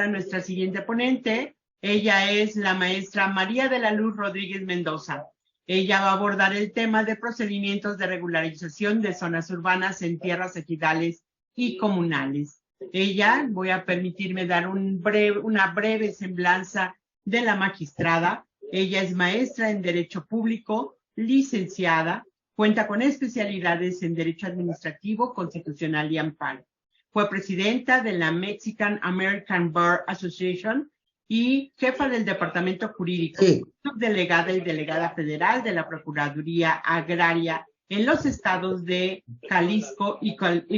a nuestra siguiente ponente. Ella es la maestra María de la Luz Rodríguez Mendoza. Ella va a abordar el tema de procedimientos de regularización de zonas urbanas en tierras ejidales y comunales. Ella, voy a permitirme dar una breve semblanza de la magistrada. Ella es maestra en Derecho Público, licenciada, cuenta con especialidades en Derecho Administrativo, Constitucional y Amparo. Fue presidenta de la Mexican American Bar Association y jefa del Departamento Jurídico, subdelegada y delegada federal de la Procuraduría Agraria en los estados de Jalisco y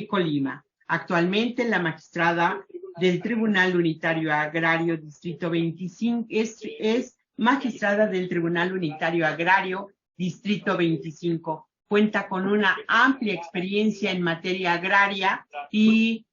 Colima. Actualmente la magistrada del Tribunal Unitario Agrario Distrito 25 es magistrada del Tribunal Unitario Agrario Distrito 25. Cuenta con una amplia experiencia en materia agraria y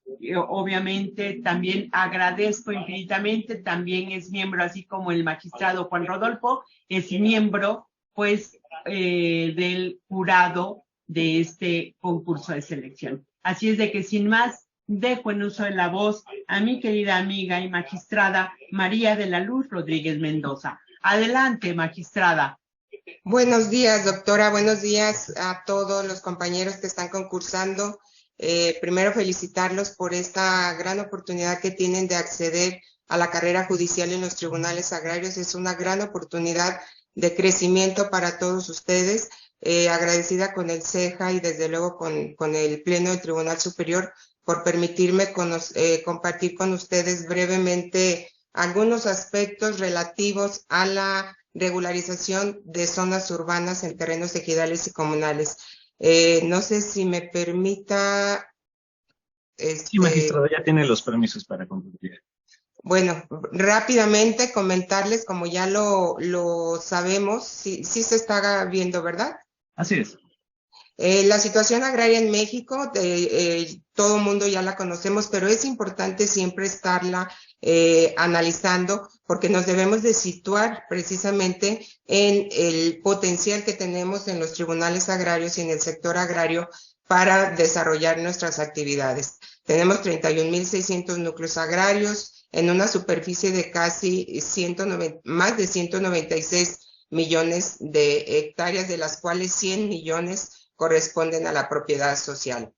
obviamente también agradezco infinitamente, también es miembro, así como el magistrado Juan Rodolfo, es miembro pues del jurado de este concurso de selección. Así es de que sin más, dejo en uso de la voz a mi querida amiga y magistrada María de la Luz Rodríguez Mendoza. Adelante, magistrada. Buenos días, doctora. Buenos días a todos los compañeros que están concursando. Primero, felicitarlos por esta gran oportunidad que tienen de acceder a la carrera judicial en los tribunales agrarios. Es una gran oportunidad de crecimiento para todos ustedes. Agradecida con el CEJA y desde luego con el Pleno del Tribunal Superior por permitirme compartir con ustedes brevemente algunos aspectos relativos a la regularización de zonas urbanas en terrenos ejidales y comunales. No sé si me permita... Sí, magistrado, ya tiene los permisos para concluir. Bueno, rápidamente comentarles, como ya lo sabemos, sí se está viendo, ¿verdad? Así es. La situación agraria en México, todo el mundo ya la conocemos, pero es importante siempre estarla analizando porque nos debemos de situar precisamente en el potencial que tenemos en los tribunales agrarios y en el sector agrario para desarrollar nuestras actividades. Tenemos 31.600 núcleos agrarios en una superficie de casi más de 196 millones de hectáreas, de las cuales 100 millones corresponden a la propiedad social.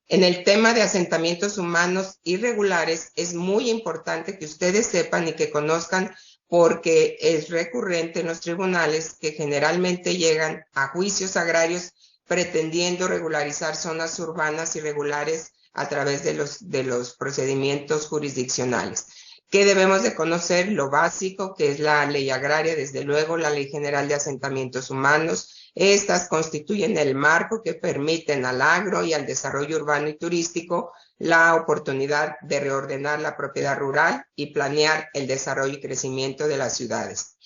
En el tema de asentamientos humanos irregulares es muy importante que ustedes sepan y que conozcan, porque es recurrente en los tribunales que generalmente llegan a juicios agrarios pretendiendo regularizar zonas urbanas irregulares a través de los procedimientos jurisdiccionales. ¿Qué debemos de conocer? Lo básico, que es la ley agraria, desde luego la Ley General de Asentamientos Humanos. Estas constituyen el marco que permiten al agro y al desarrollo urbano y turístico la oportunidad de reordenar la propiedad rural y planear el desarrollo y crecimiento de las ciudades.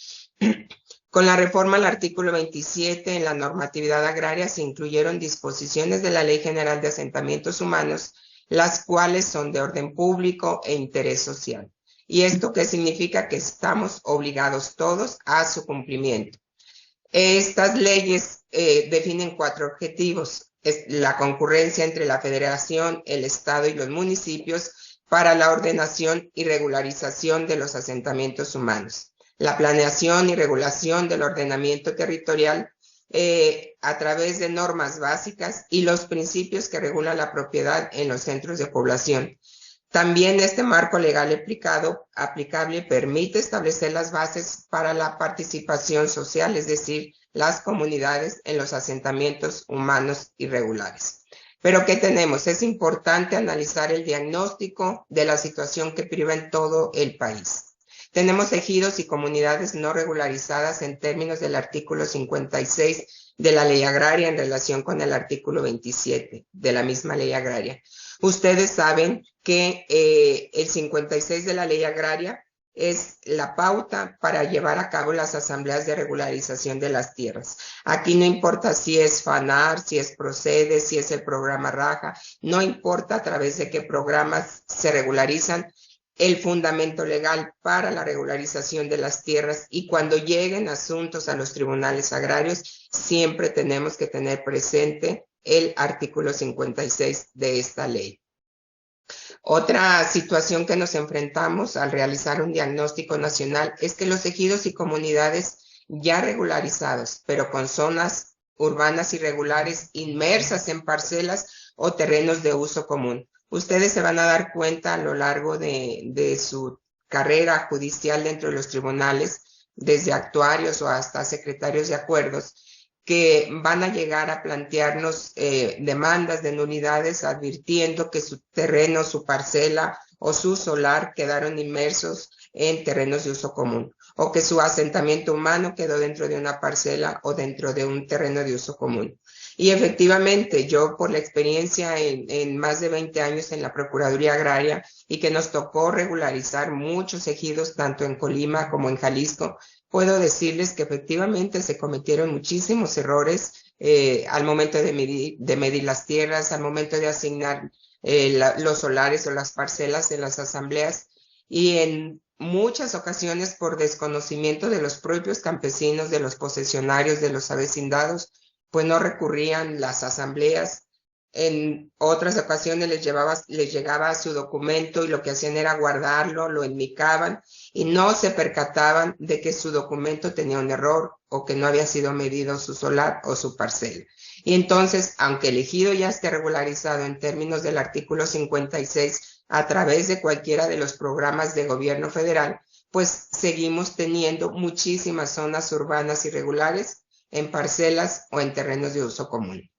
Con la reforma al artículo 27 en la normatividad agraria se incluyeron disposiciones de la Ley General de Asentamientos Humanos, las cuales son de orden público e interés social. ¿Y esto qué significa? Que estamos obligados todos a su cumplimiento. Estas leyes definen 4 objetivos: la concurrencia entre la Federación, el Estado y los municipios para la ordenación y regularización de los asentamientos humanos, la planeación y regulación del ordenamiento territorial a través de normas básicas y los principios que regulan la propiedad en los centros de población. También este marco legal aplicable permite establecer las bases para la participación social, es decir, las comunidades en los asentamientos humanos irregulares. Pero ¿qué tenemos? Es importante analizar el diagnóstico de la situación que priva en todo el país. Tenemos ejidos y comunidades no regularizadas en términos del artículo 56 de la Ley Agraria en relación con el artículo 27 de la misma Ley Agraria. Ustedes saben que el 56 de la Ley Agraria es la pauta para llevar a cabo las asambleas de regularización de las tierras. Aquí no importa si es FANAR, si es PROCEDE, si es el programa RAJA, no importa a través de qué programas se regularizan. El fundamento legal para la regularización de las tierras, y cuando lleguen asuntos a los tribunales agrarios, siempre tenemos que tener presente el artículo 56 de esta ley. Otra situación que nos enfrentamos al realizar un diagnóstico nacional es que los ejidos y comunidades ya regularizados, pero con zonas urbanas irregulares inmersas en parcelas o terrenos de uso común. Ustedes se van a dar cuenta a lo largo de su carrera judicial dentro de los tribunales, desde actuarios o hasta secretarios de acuerdos, que van a llegar a plantearnos demandas de nulidades advirtiendo que su terreno, su parcela o su solar quedaron inmersos en terrenos de uso común, o que su asentamiento humano quedó dentro de una parcela o dentro de un terreno de uso común. Y efectivamente, yo por la experiencia en más de 20 años en la Procuraduría Agraria y que nos tocó regularizar muchos ejidos tanto en Colima como en Jalisco, puedo decirles que efectivamente se cometieron muchísimos errores al momento de medir las tierras, al momento de asignar los solares o las parcelas en las asambleas, y en muchas ocasiones por desconocimiento de los propios campesinos, de los posesionarios, de los avecindados, pues no recurrían las asambleas. En otras ocasiones les llegaba su documento y lo que hacían era guardarlo, lo enmicaban y no se percataban de que su documento tenía un error o que no había sido medido su solar o su parcela. Y entonces, aunque el ejido ya esté regularizado en términos del artículo 56 a través de cualquiera de los programas de gobierno federal, pues seguimos teniendo muchísimas zonas urbanas irregulares en parcelas o en terrenos de uso común.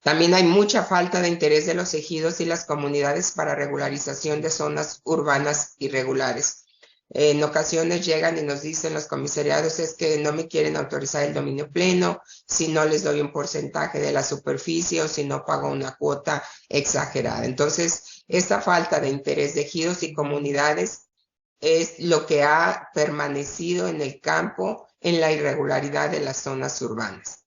También hay mucha falta de interés de los ejidos y las comunidades para regularización de zonas urbanas irregulares. En ocasiones llegan y nos dicen los comisariados es que no me quieren autorizar el dominio pleno si no les doy un porcentaje de la superficie o si no pago una cuota exagerada. Entonces, esta falta de interés de ejidos y comunidades es lo que ha permanecido en el campo en la irregularidad de las zonas urbanas.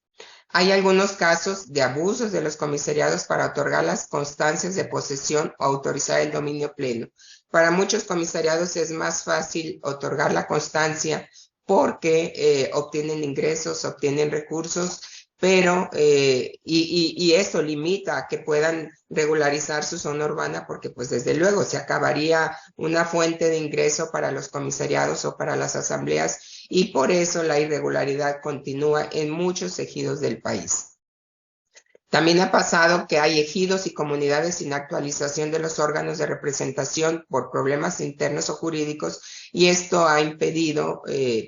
Hay algunos casos de abusos de los comisariados para otorgar las constancias de posesión o autorizar el dominio pleno. Para muchos comisariados es más fácil otorgar la constancia porque obtienen ingresos, obtienen recursos, pero y eso limita a que puedan regularizar su zona urbana porque pues desde luego se acabaría una fuente de ingreso para los comisariados o para las asambleas y por eso la irregularidad continúa en muchos ejidos del país. También ha pasado que hay ejidos y comunidades sin actualización de los órganos de representación por problemas internos o jurídicos y esto ha impedido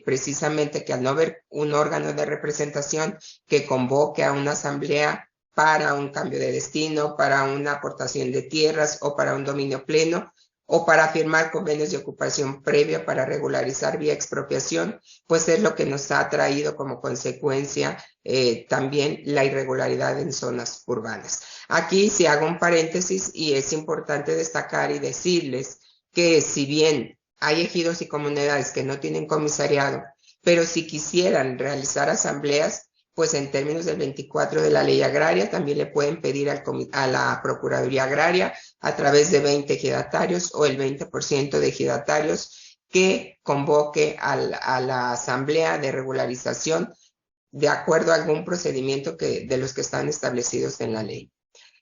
precisamente que al no haber un órgano de representación que convoque a una asamblea para un cambio de destino, para una aportación de tierras o para un dominio pleno, o para firmar convenios de ocupación previa para regularizar vía expropiación, pues es lo que nos ha traído como consecuencia también la irregularidad en zonas urbanas. Aquí sí hago un paréntesis y es importante destacar y decirles que si bien hay ejidos y comunidades que no tienen comisariado, pero si quisieran realizar asambleas, pues en términos del 24 de la ley agraria también le pueden pedir a la Procuraduría Agraria a través de 20 ejidatarios o el 20% de ejidatarios que convoque a la asamblea de regularización de acuerdo a algún procedimiento de los que están establecidos en la ley.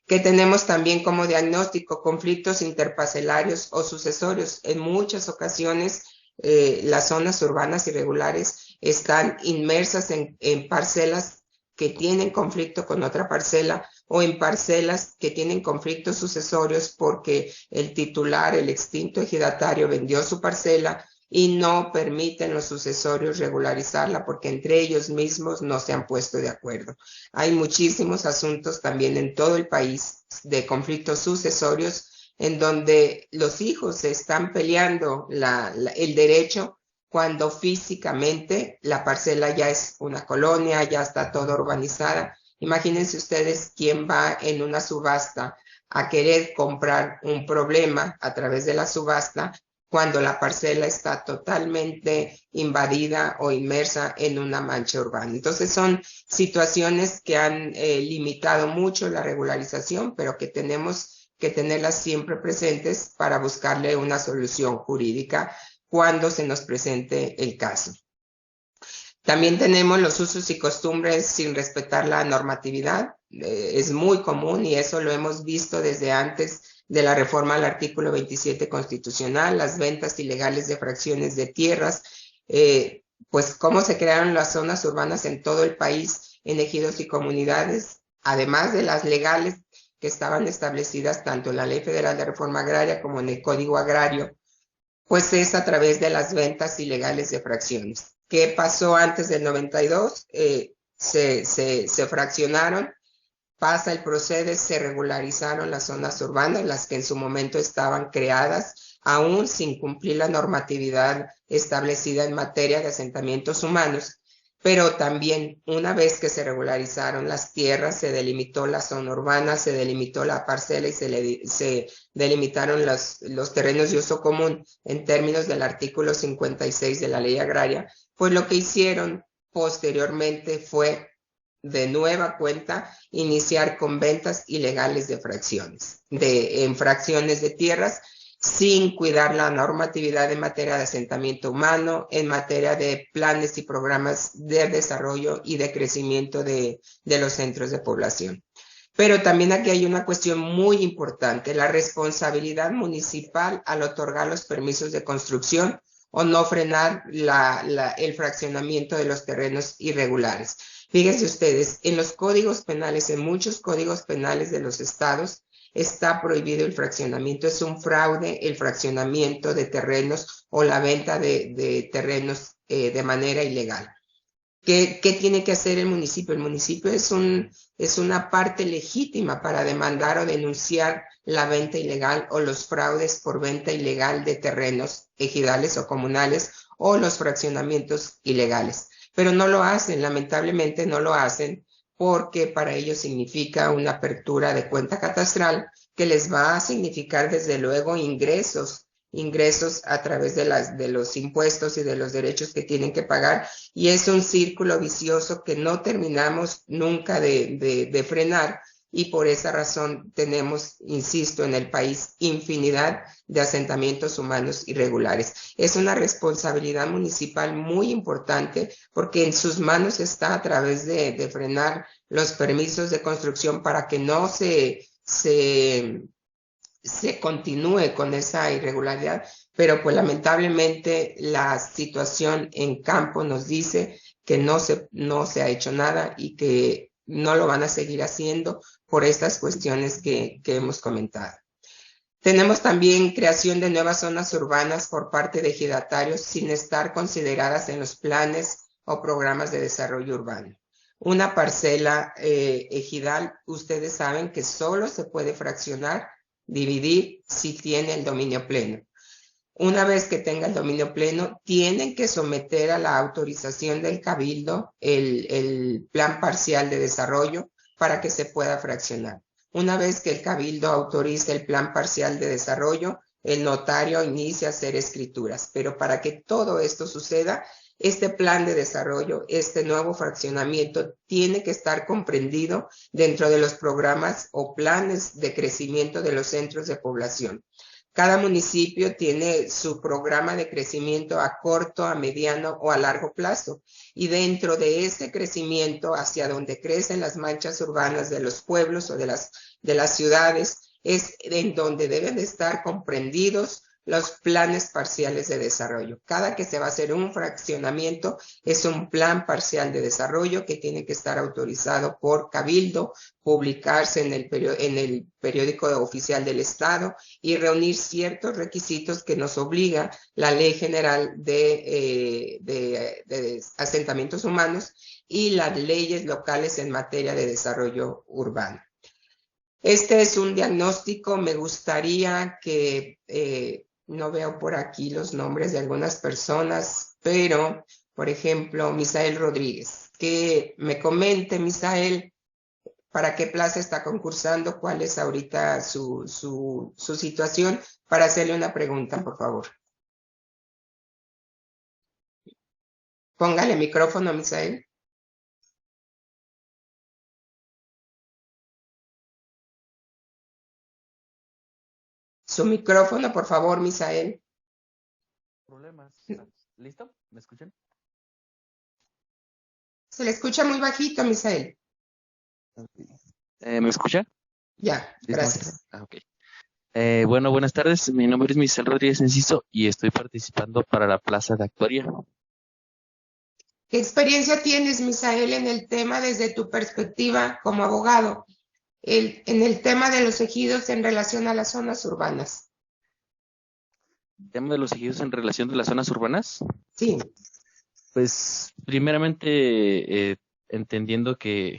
Que tenemos también como diagnóstico conflictos interparcelarios o sucesorios. En muchas ocasiones las zonas urbanas irregulares están inmersas en parcelas que tienen conflicto con otra parcela o en parcelas que tienen conflictos sucesorios porque el titular, el extinto ejidatario, vendió su parcela y no permiten los sucesorios regularizarla porque entre ellos mismos no se han puesto de acuerdo. Hay muchísimos asuntos también en todo el país de conflictos sucesorios en donde los hijos se están peleando el derecho cuando físicamente la parcela ya es una colonia, ya está toda urbanizada. Imagínense ustedes quién va en una subasta a querer comprar un problema a través de la subasta cuando la parcela está totalmente invadida o inmersa en una mancha urbana. Entonces son situaciones que han limitado mucho la regularización, pero que tenemos que tenerlas siempre presentes para buscarle una solución jurídica cuando se nos presente el caso. También tenemos los usos y costumbres sin respetar la normatividad. Es muy común y eso lo hemos visto desde antes de la reforma al artículo 27 constitucional, las ventas ilegales de fracciones de tierras, pues cómo se crearon las zonas urbanas en todo el país, en ejidos y comunidades, además de las legales que estaban establecidas tanto en la Ley Federal de Reforma Agraria como en el Código Agrario, pues es a través de las ventas ilegales de fracciones. ¿Qué pasó antes del 92? Se fraccionaron, pasa el proceso, se regularizaron las zonas urbanas, las que en su momento estaban creadas, aún sin cumplir la normatividad establecida en materia de asentamientos humanos. Pero también, una vez que se regularizaron las tierras, se delimitó la zona urbana, se delimitó la parcela y se delimitaron los terrenos de uso común en términos del artículo 56 de la Ley Agraria, pues lo que hicieron posteriormente fue, de nueva cuenta, iniciar con ventas ilegales de fracciones, en fracciones de tierras, sin cuidar la normatividad en materia de asentamiento humano, en materia de planes y programas de desarrollo y de crecimiento de los centros de población. Pero también aquí hay una cuestión muy importante, la responsabilidad municipal al otorgar los permisos de construcción o no frenar el fraccionamiento de los terrenos irregulares. Fíjense ustedes, en los códigos penales, en muchos códigos penales de los estados, está prohibido el fraccionamiento. Es un fraude el fraccionamiento de terrenos o la venta de terrenos de manera ilegal. ¿Qué tiene que hacer el municipio? El municipio es una parte legítima para demandar o denunciar la venta ilegal o los fraudes por venta ilegal de terrenos ejidales o comunales o los fraccionamientos ilegales. Pero no lo hacen, lamentablemente no lo hacen, porque para ellos significa una apertura de cuenta catastral que les va a significar desde luego ingresos a través de los impuestos y de los derechos que tienen que pagar, y es un círculo vicioso que no terminamos nunca de frenar, y por esa razón tenemos, insisto, en el país infinidad de asentamientos humanos irregulares. Es una responsabilidad municipal muy importante porque en sus manos está, a través de frenar los permisos de construcción para que no se continúe con esa irregularidad, pero pues lamentablemente la situación en campo nos dice que no se ha hecho nada y que no lo van a seguir haciendo por estas cuestiones que hemos comentado. Tenemos también creación de nuevas zonas urbanas por parte de ejidatarios sin estar consideradas en los planes o programas de desarrollo urbano. Una parcela ejidal, ustedes saben que solo se puede fraccionar, dividir, si tiene el dominio pleno. Una vez que tenga el dominio pleno, tienen que someter a la autorización del cabildo el plan parcial de desarrollo para que se pueda fraccionar. Una vez que el cabildo autorice el plan parcial de desarrollo, el notario inicia a hacer escrituras. Pero para que todo esto suceda, este plan de desarrollo, este nuevo fraccionamiento, tiene que estar comprendido dentro de los programas o planes de crecimiento de los centros de población. Cada municipio tiene su programa de crecimiento a corto, a mediano o a largo plazo. Y dentro de ese crecimiento, hacia donde crecen las manchas urbanas de los pueblos o de las ciudades, es en donde deben de estar comprendidos los planes parciales de desarrollo. Cada que se va a hacer un fraccionamiento es un plan parcial de desarrollo que tiene que estar autorizado por cabildo, publicarse en el periódico oficial del Estado y reunir ciertos requisitos que nos obliga la Ley General de Asentamientos Humanos y las leyes locales en materia de desarrollo urbano. Este es un diagnóstico. Me gustaría que no veo por aquí los nombres de algunas personas, pero, por ejemplo, Misael Rodríguez, que me comente, Misael, para qué plaza está concursando, cuál es ahorita su situación, para hacerle una pregunta, por favor. Póngale micrófono, Misael. Su micrófono, por favor, Misael. Problemas. ¿Listo? ¿Me escuchan? Se le escucha muy bajito, Misael. ¿Me escucha? Ya, gracias. Ok. Bueno, buenas tardes. Mi nombre es Misael Rodríguez Enciso y estoy participando para la plaza de actuaría. ¿Qué experiencia tienes, Misael, en el tema desde tu perspectiva como abogado, en el tema de los ejidos en relación a las zonas urbanas? ¿El tema de los ejidos en relación de las zonas urbanas? Sí. Pues primeramente entendiendo que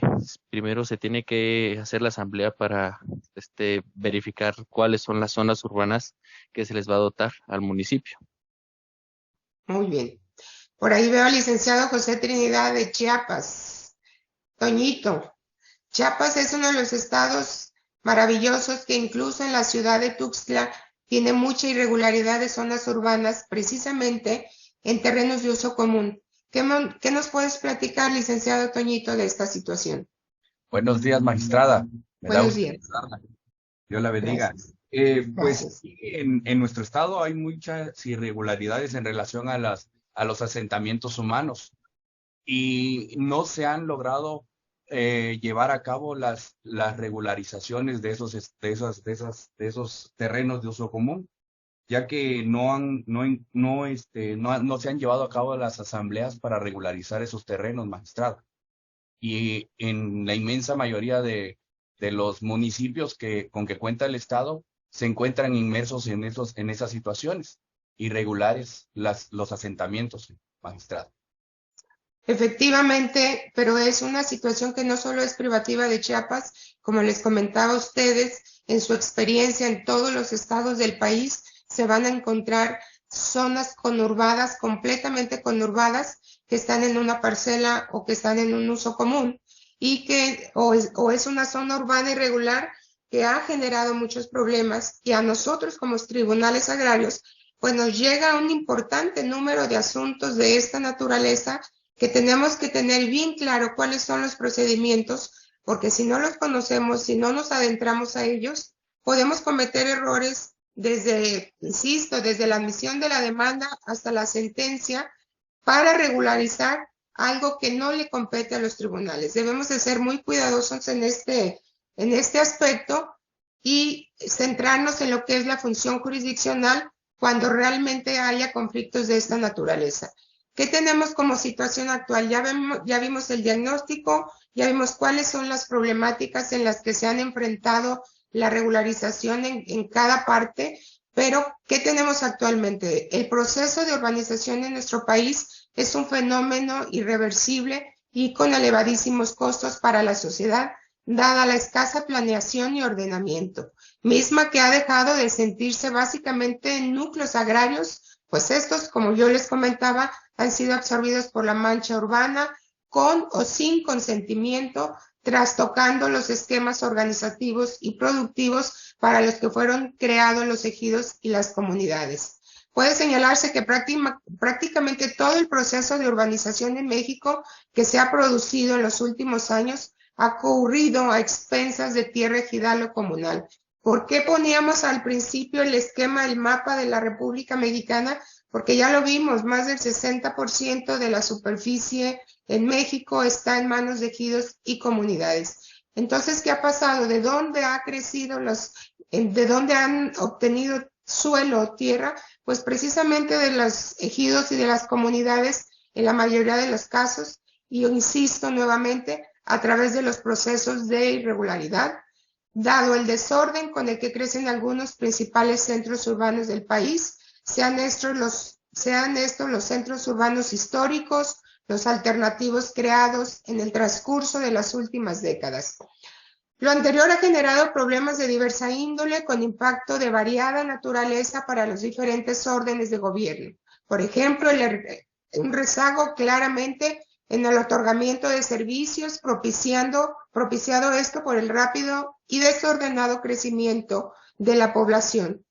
primero se tiene que hacer la asamblea para verificar cuáles son las zonas urbanas que se les va a dotar al municipio. Muy bien. Por ahí veo al licenciado José Trinidad de Chiapas. Toñito, Chiapas es uno de los estados maravillosos que incluso en la ciudad de Tuxtla tiene mucha irregularidad de zonas urbanas, precisamente en terrenos de uso común. ¿Qué nos puedes platicar, licenciado Toñito, de esta situación? Buenos días, magistrada. Me da Buenos gusto días. saludarla. Dios la bendiga. Gracias. Pues Gracias. en nuestro estado hay muchas irregularidades en relación a los asentamientos humanos y no se han logrado llevar a cabo las regularizaciones de esos terrenos de uso común, ya que no se han llevado a cabo las asambleas para regularizar esos terrenos, magistrada. Y en la inmensa mayoría de los municipios con que cuenta el Estado se encuentran inmersos en esas situaciones irregulares, los asentamientos, magistrado. Efectivamente, pero es una situación que no solo es privativa de Chiapas, como les comentaba a ustedes, en su experiencia en todos los estados del país se van a encontrar zonas conurbadas, completamente conurbadas, que están en una parcela o que están en un uso común y que o es una zona urbana irregular que ha generado muchos problemas y a nosotros como tribunales agrarios pues nos llega un importante número de asuntos de esta naturaleza que tenemos que tener bien claro cuáles son los procedimientos, porque si no los conocemos, si no nos adentramos a ellos, podemos cometer errores desde, insisto, desde la admisión de la demanda hasta la sentencia para regularizar algo que no le compete a los tribunales. Debemos de ser muy cuidadosos en este aspecto y centrarnos en lo que es la función jurisdiccional cuando realmente haya conflictos de esta naturaleza. ¿Qué tenemos como situación actual? Ya vimos el diagnóstico, ya vimos cuáles son las problemáticas en las que se han enfrentado la regularización en cada parte, pero ¿qué tenemos actualmente? El proceso de urbanización en nuestro país es un fenómeno irreversible y con elevadísimos costos para la sociedad, dada la escasa planeación y ordenamiento, misma que ha dejado de sentirse básicamente en núcleos agrarios, pues estos, como yo les comentaba, han sido absorbidos por la mancha urbana con o sin consentimiento, trastocando los esquemas organizativos y productivos para los que fueron creados los ejidos y las comunidades. Puede señalarse que prácticamente todo el proceso de urbanización en México que se ha producido en los últimos años ha ocurrido a expensas de tierra ejidal o comunal. ¿Por qué poníamos al principio el esquema, el mapa de la República Mexicana? Porque ya lo vimos, más del 60% de la superficie en México está en manos de ejidos y comunidades. Entonces, ¿qué ha pasado? ¿De dónde ha crecido de dónde han obtenido suelo o tierra? Pues precisamente de los ejidos y de las comunidades en la mayoría de los casos, y yo insisto nuevamente, a través de los procesos de irregularidad, dado el desorden con el que crecen algunos principales centros urbanos del país, sean estos los centros urbanos históricos, los alternativos creados en el transcurso de las últimas décadas. Lo anterior ha generado problemas de diversa índole con impacto de variada naturaleza para los diferentes órdenes de gobierno. Por ejemplo, un rezago claramente en el otorgamiento de servicios, propiciado esto por el rápido y desordenado crecimiento de la población.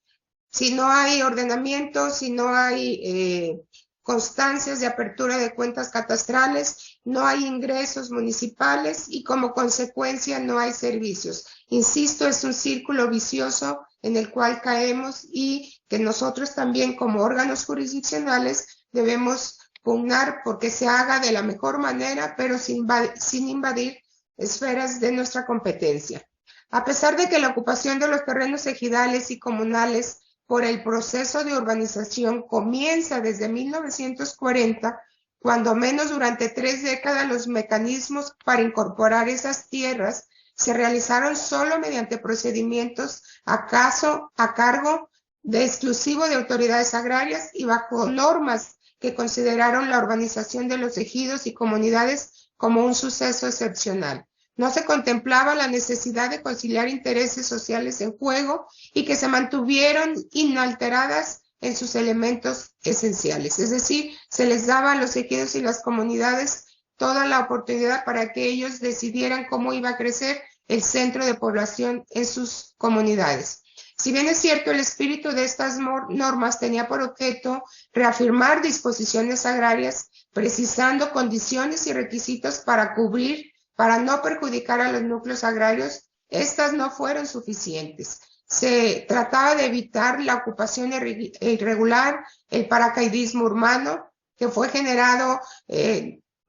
Si no hay ordenamiento, si no hay constancias de apertura de cuentas catastrales, no hay ingresos municipales y como consecuencia no hay servicios. Insisto, es un círculo vicioso en el cual caemos y que nosotros también como órganos jurisdiccionales debemos pugnar porque se haga de la mejor manera, pero sin invadir esferas de nuestra competencia. A pesar de que la ocupación de los terrenos ejidales y comunales por el proceso de urbanización comienza desde 1940, cuando menos durante 3 décadas los mecanismos para incorporar esas tierras se realizaron solo mediante procedimientos a cargo de exclusivo de autoridades agrarias y bajo normas que consideraron la urbanización de los ejidos y comunidades como un suceso excepcional. No se contemplaba la necesidad de conciliar intereses sociales en juego y que se mantuvieron inalteradas en sus elementos esenciales. Es decir, se les daba a los ejidos y las comunidades toda la oportunidad para que ellos decidieran cómo iba a crecer el centro de población en sus comunidades. Si bien es cierto, el espíritu de estas normas tenía por objeto reafirmar disposiciones agrarias, precisando condiciones y requisitos para no perjudicar a los núcleos agrarios, estas no fueron suficientes. Se trataba de evitar la ocupación irregular, el paracaidismo urbano, que fue generado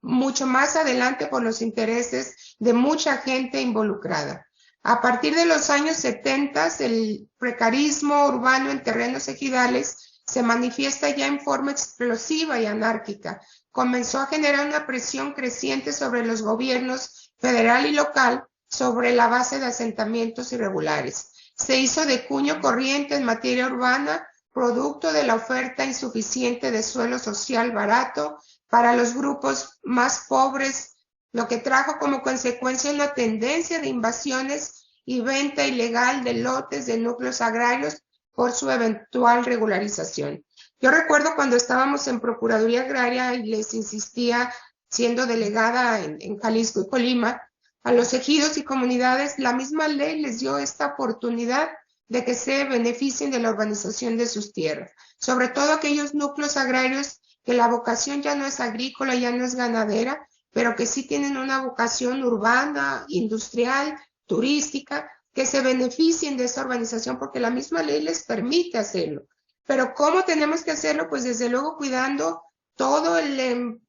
mucho más adelante por los intereses de mucha gente involucrada. A partir de los años 70, el precarismo urbano en terrenos ejidales se manifiesta ya en forma explosiva y anárquica. Comenzó a generar una presión creciente sobre los gobiernos federal y local sobre la base de asentamientos irregulares. Se hizo de cuño corriente en materia urbana, producto de la oferta insuficiente de suelo social barato para los grupos más pobres, lo que trajo como consecuencia una tendencia de invasiones y venta ilegal de lotes de núcleos agrarios por su eventual regularización. Yo recuerdo cuando estábamos en Procuraduría Agraria y les insistía, siendo delegada en Jalisco y Colima, a los ejidos y comunidades, la misma ley les dio esta oportunidad de que se beneficien de la urbanización de sus tierras, sobre todo aquellos núcleos agrarios que la vocación ya no es agrícola, ya no es ganadera, pero que sí tienen una vocación urbana, industrial, turística, que se beneficien de esa urbanización porque la misma ley les permite hacerlo. Pero ¿cómo tenemos que hacerlo? Pues desde luego cuidando todo el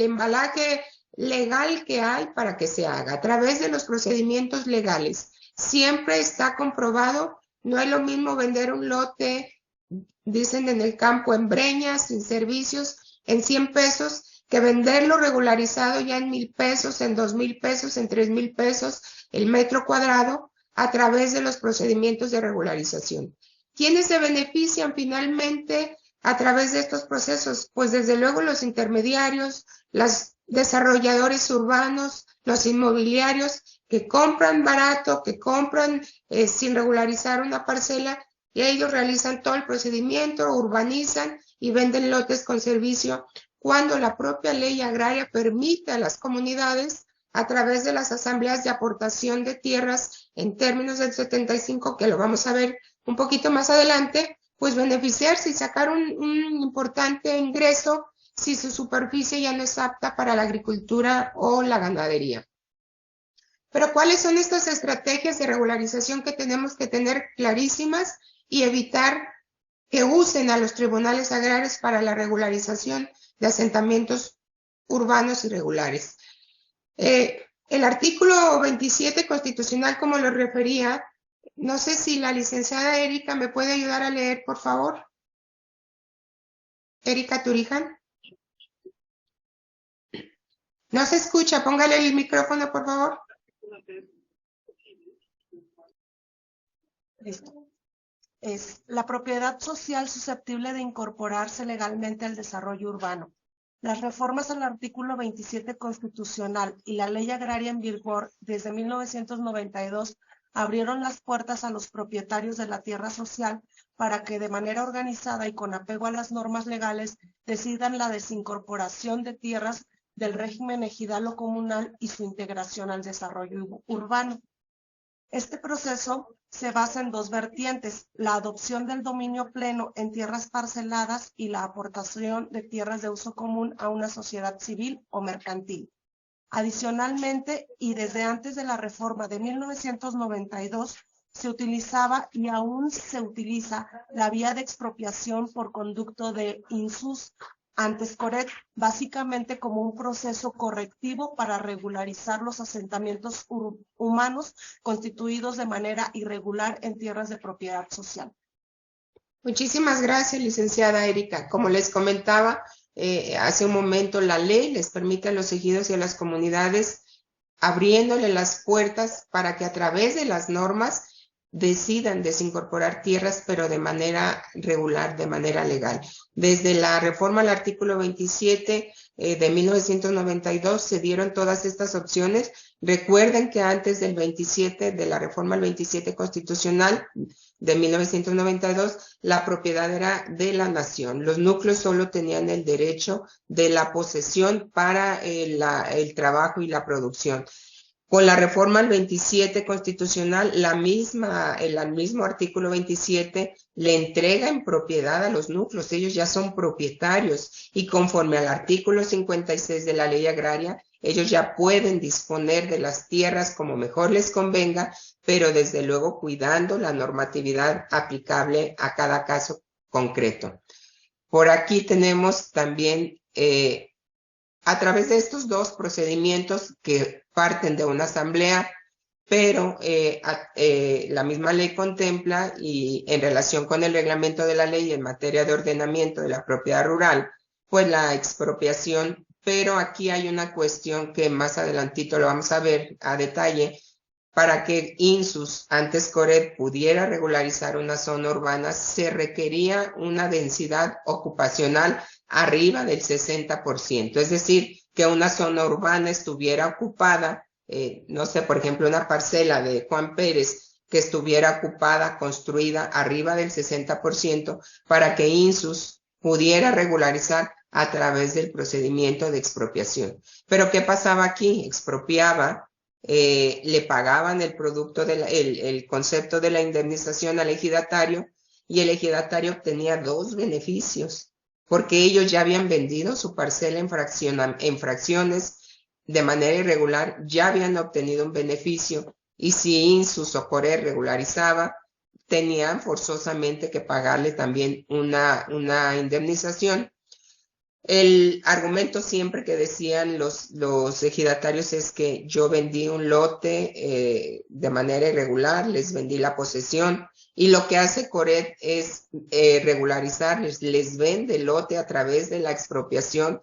embalaje legal que hay para que se haga, a través de los procedimientos legales. Siempre está comprobado, no es lo mismo vender un lote, dicen en el campo, en breñas, sin servicios, en 100 pesos, que venderlo regularizado ya en 1,000 pesos, en 2,000 pesos, en 3,000 pesos, el metro cuadrado, a través de los procedimientos de regularización. ¿Quiénes se benefician finalmente a través de estos procesos? Pues desde luego los intermediarios, los desarrolladores urbanos, los inmobiliarios que compran barato, que compran sin regularizar una parcela, y ellos realizan todo el procedimiento, urbanizan y venden lotes con servicio, cuando la propia ley agraria permite a las comunidades, a través de las asambleas de aportación de tierras en términos del 75, que lo vamos a ver un poquito más adelante, pues beneficiarse y sacar un importante ingreso si su superficie ya no es apta para la agricultura o la ganadería. Pero ¿cuáles son estas estrategias de regularización que tenemos que tener clarísimas y evitar que usen a los tribunales agrarios para la regularización de asentamientos urbanos irregulares? El artículo 27 constitucional, como lo refería, no sé si la licenciada Erika me puede ayudar a leer, por favor. Erika Turiján. No se escucha, póngale el micrófono, por favor. Listo. Es la propiedad social susceptible de incorporarse legalmente al desarrollo urbano. Las reformas al artículo 27 constitucional y la ley agraria en vigor desde 1992 abrieron las puertas a los propietarios de la tierra social para que de manera organizada y con apego a las normas legales decidan la desincorporación de tierras del régimen ejidal o comunal y su integración al desarrollo urbano. Este proceso se basa en dos vertientes: la adopción del dominio pleno en tierras parceladas y la aportación de tierras de uso común a una sociedad civil o mercantil. Adicionalmente, y desde antes de la reforma de 1992, se utilizaba y aún se utiliza la vía de expropiación por conducto de insus ante Scoret, básicamente como un proceso correctivo para regularizar los asentamientos humanos constituidos de manera irregular en tierras de propiedad social. Muchísimas gracias, licenciada Erika. Como les comentaba hace un momento, la ley les permite a los ejidos y a las comunidades abriéndole las puertas para que a través de las normas decidan desincorporar tierras, pero de manera regular, de manera legal. Desde la reforma al artículo 27 de 1992 se dieron todas estas opciones. Recuerden que antes del 27, de la reforma al 27 constitucional de 1992, la propiedad era de la nación. Los núcleos solo tenían el derecho de la posesión para el trabajo y la producción. Con la reforma al 27 constitucional, el mismo artículo 27 le entrega en propiedad a los núcleos, ellos ya son propietarios y conforme al artículo 56 de la ley agraria, ellos ya pueden disponer de las tierras como mejor les convenga, pero desde luego cuidando la normatividad aplicable a cada caso concreto. Por aquí tenemos también a través de estos dos procedimientos que parten de una asamblea, pero la misma ley contempla y en relación con el reglamento de la ley en materia de ordenamiento de la propiedad rural, pues la expropiación, pero aquí hay una cuestión que más adelantito lo vamos a ver a detalle. Para que INSUS, antes Scoret, pudiera regularizar una zona urbana, se requería una densidad ocupacional arriba del 60%. Es decir, que una zona urbana estuviera ocupada, no sé, por ejemplo, una parcela de Juan Pérez que estuviera ocupada, construida arriba del 60%, para que INSUS pudiera regularizar a través del procedimiento de expropiación. Pero ¿qué pasaba aquí? Expropiaba, le pagaban el producto, el concepto de la indemnización al ejidatario, y el ejidatario obtenía dos beneficios, porque ellos ya habían vendido su parcela en fracciones de manera irregular, ya habían obtenido un beneficio, y si INSUS o Corer regularizaba, tenían forzosamente que pagarle también una indemnización. El argumento siempre que decían los ejidatarios es que yo vendí un lote de manera irregular, les vendí la posesión, y lo que hace Coret es regularizar, les vende el lote a través de la expropiación.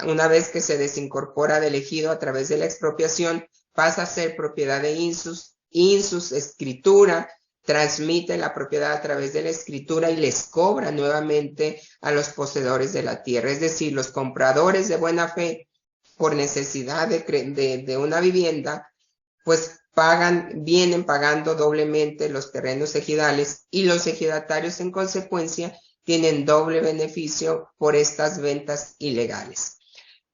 Una vez que se desincorpora del ejido a través de la expropiación, pasa a ser propiedad de INSUS. INSUS escritura, transmite la propiedad a través de la escritura y les cobra nuevamente a los poseedores de la tierra. Es decir, los compradores de buena fe por necesidad de una vivienda, pues vienen pagando doblemente los terrenos ejidales, y los ejidatarios en consecuencia tienen doble beneficio por estas ventas ilegales.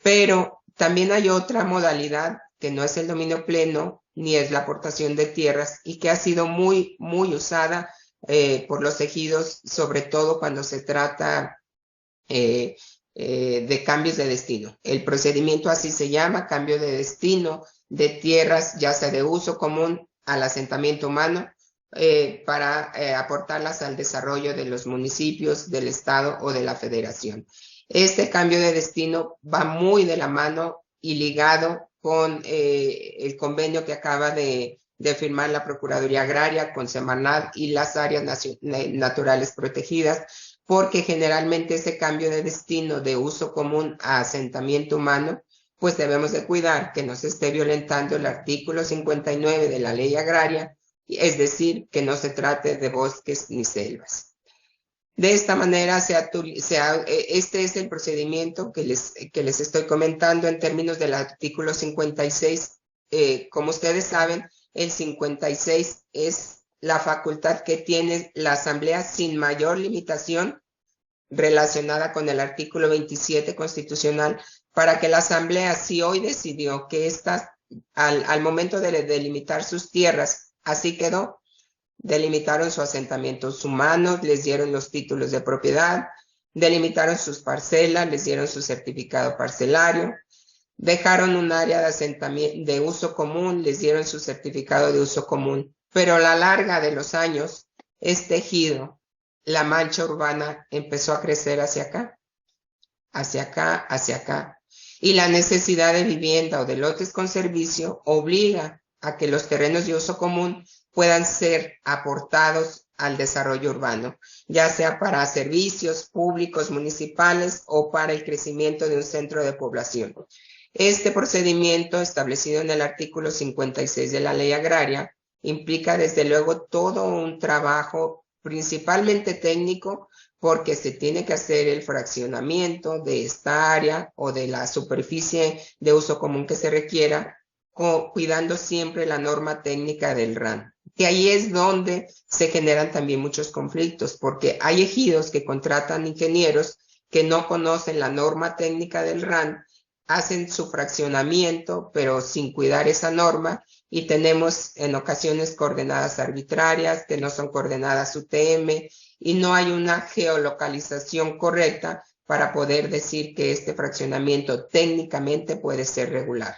Pero también hay otra modalidad que no es el dominio pleno ni es la aportación de tierras, y que ha sido muy, muy usada por los ejidos, sobre todo cuando se trata de cambios de destino. El procedimiento así se llama, cambio de destino de tierras, ya sea de uso común al asentamiento humano, para aportarlas al desarrollo de los municipios, del estado o de la federación. Este cambio de destino va muy de la mano y ligado con el convenio que acaba de firmar la Procuraduría Agraria con Semarnat y las áreas naturales protegidas, porque generalmente ese cambio de destino de uso común a asentamiento humano, pues debemos de cuidar que no se esté violentando el artículo 59 de la Ley Agraria, es decir, que no se trate de bosques ni selvas. De esta manera, este es el procedimiento que les estoy comentando en términos del artículo 56. Como ustedes saben, el 56 es la facultad que tiene la Asamblea sin mayor limitación relacionada con el artículo 27 constitucional, para que la Asamblea, si hoy decidió que al momento de delimitar sus tierras, así quedó, delimitaron sus asentamientos humanos, les dieron los títulos de propiedad, delimitaron sus parcelas, les dieron su certificado parcelario, dejaron un área de asentamiento de uso común, les dieron su certificado de uso común. Pero a la larga de los años, este ejido, la mancha urbana, empezó a crecer hacia acá, hacia acá, hacia acá. Y la necesidad de vivienda o de lotes con servicio obliga a que los terrenos de uso común puedan ser aportados al desarrollo urbano, ya sea para servicios públicos municipales o para el crecimiento de un centro de población. Este procedimiento, establecido en el artículo 56 de la Ley Agraria, implica desde luego todo un trabajo principalmente técnico, porque se tiene que hacer el fraccionamiento de esta área o de la superficie de uso común que se requiera, cuidando siempre la norma técnica del RAN. Y ahí es donde se generan también muchos conflictos, porque hay ejidos que contratan ingenieros que no conocen la norma técnica del RAN, hacen su fraccionamiento, pero sin cuidar esa norma, y tenemos en ocasiones coordenadas arbitrarias, que no son coordenadas UTM, y no hay una geolocalización correcta para poder decir que este fraccionamiento técnicamente puede ser regular.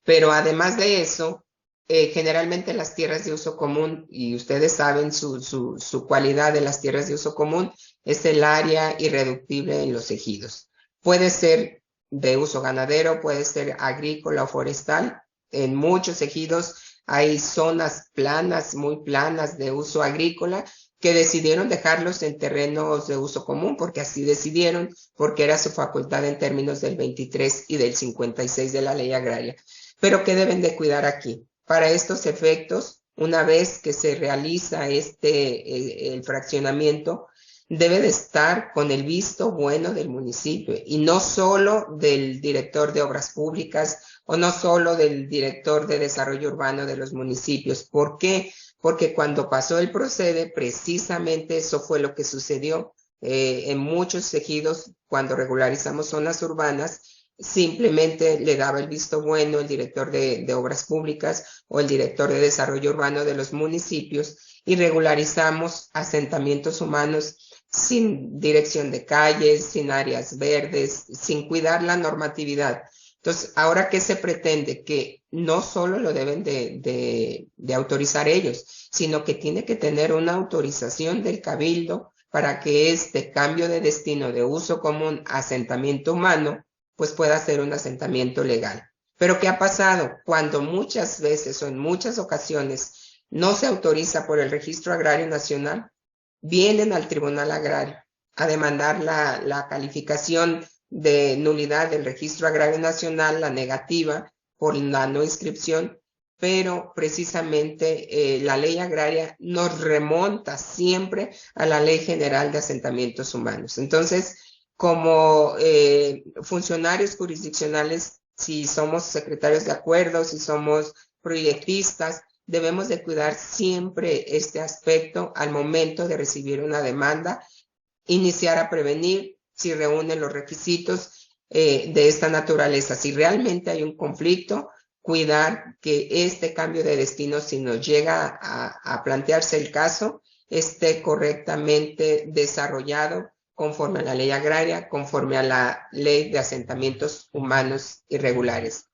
Pero además de eso, generalmente las tierras de uso común, y ustedes saben su cualidad de las tierras de uso común, es el área irreductible en los ejidos. Puede ser de uso ganadero, puede ser agrícola o forestal. En muchos ejidos hay zonas planas, muy planas de uso agrícola, que decidieron dejarlos en terrenos de uso común, porque así decidieron, porque era su facultad en términos del 23 y del 56 de la Ley Agraria. Pero ¿qué deben de cuidar aquí? Para estos efectos, una vez que se realiza el fraccionamiento, debe de estar con el visto bueno del municipio, y no solo del director de obras públicas o no solo del director de desarrollo urbano de los municipios. ¿Por qué? Porque cuando pasó el procede, precisamente eso fue lo que sucedió en muchos ejidos. Cuando regularizamos zonas urbanas, simplemente le daba el visto bueno el director de obras públicas o el director de desarrollo urbano de los municipios, y regularizamos asentamientos humanos sin dirección de calles, sin áreas verdes, sin cuidar la normatividad. Entonces, ¿ahora qué se pretende? Que no solo lo deben de autorizar ellos, sino que tiene que tener una autorización del Cabildo para que este cambio de destino de uso común a asentamiento humano pues pueda ser un asentamiento legal. Pero ¿qué ha pasado? Cuando muchas veces o en muchas ocasiones no se autoriza por el Registro Agrario Nacional, vienen al Tribunal Agrario a demandar la calificación de nulidad del Registro Agrario Nacional, la negativa por la no inscripción, pero precisamente la Ley Agraria nos remonta siempre a la Ley General de Asentamientos Humanos. Entonces, como funcionarios jurisdiccionales, si somos secretarios de acuerdo, si somos proyectistas, debemos de cuidar siempre este aspecto al momento de recibir una demanda, iniciar a prevenir si reúnen los requisitos de esta naturaleza. Si realmente hay un conflicto, cuidar que este cambio de destino, si nos llega a plantearse el caso, esté correctamente desarrollado conforme a la Ley Agraria, conforme a la Ley de Asentamientos Humanos Irregulares.